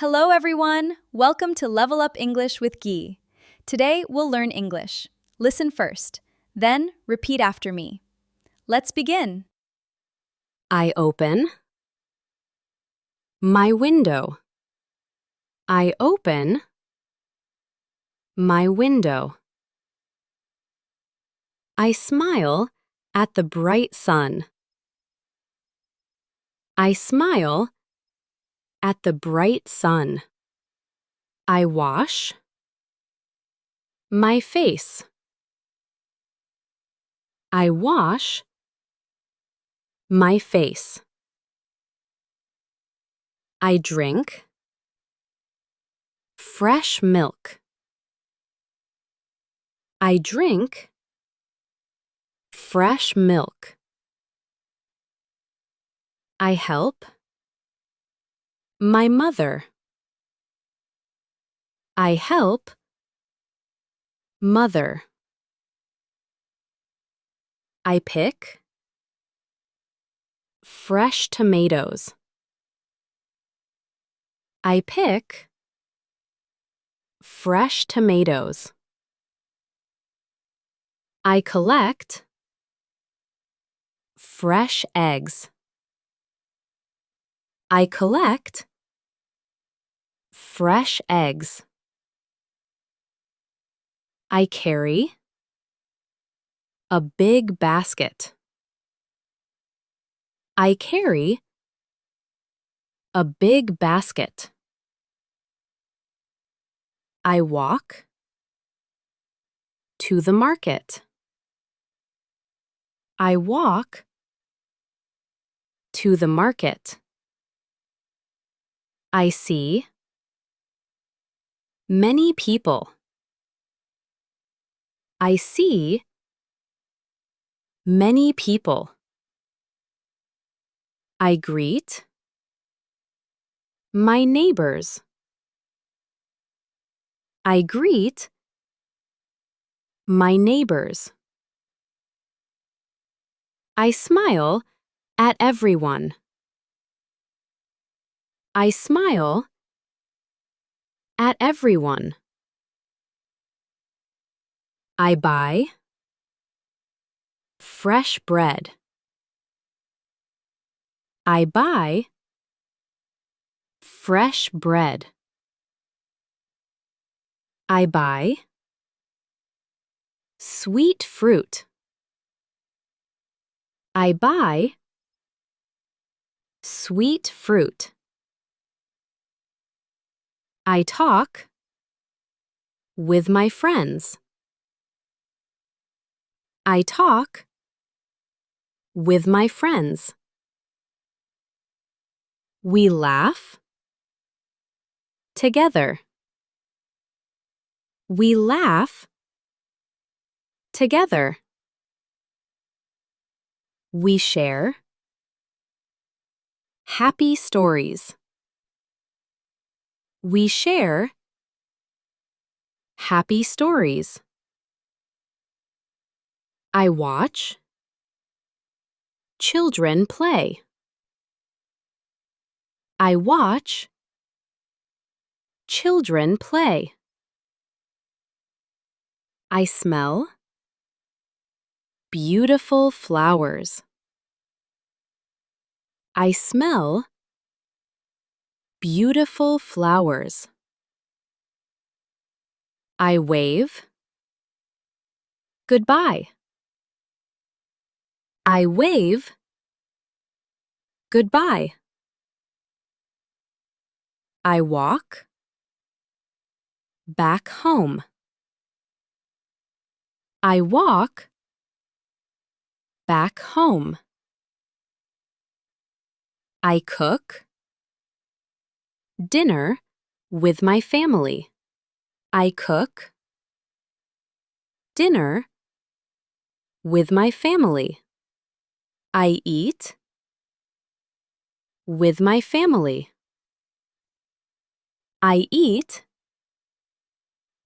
Hello, everyone! Welcome to Level Up English with Guy. Today, we'll learn English. Listen first, then repeat after me. Let's begin. I open my window. I open my window. I smile at the bright sun. I smile at the bright sun. I wash my face. I wash my face. I drink fresh milk. I drink fresh milk. I help my mother. I help mother. I pick fresh tomatoes. I pick fresh tomatoes. I collect fresh eggs. I collect fresh eggs. I carry a big basket. I carry a big basket. I walk to the market. I walk to the market. I see many people. I see many people. I greet my neighbors. I greet my neighbors. I smile at everyone. I smile at everyone. I buy fresh bread. I buy fresh bread. I buy sweet fruit. I buy sweet fruit. I talk with my friends. I talk with my friends. We laugh together. We laugh together. We share happy stories. We share happy stories. I watch children play. I watch children play. I smell beautiful flowers. I smell beautiful flowers. I wave goodbye. I wave goodbye. I walk back home. I walk back home. I cook dinner with my family. I cook dinner with my family. I eat with my family. I eat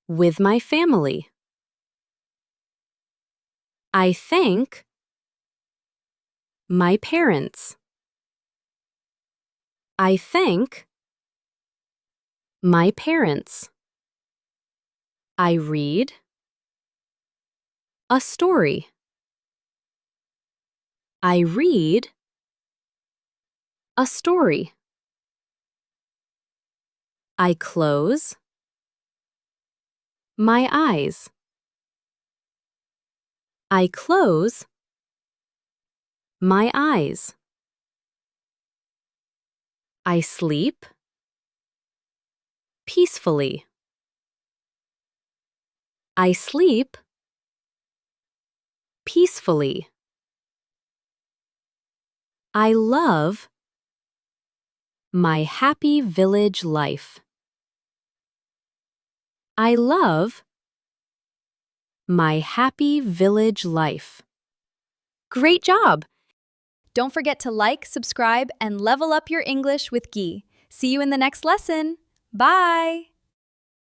with my family. I thank my parents. I thank My parents. I read a story. I read a story. I close my eyes. I close my eyes. I sleep peacefully. I sleep peacefully. I love my happy village life. I love my happy village life. Great job! Don't forget to like, subscribe, and level up your English with Guy. See you in the next lesson. Bye!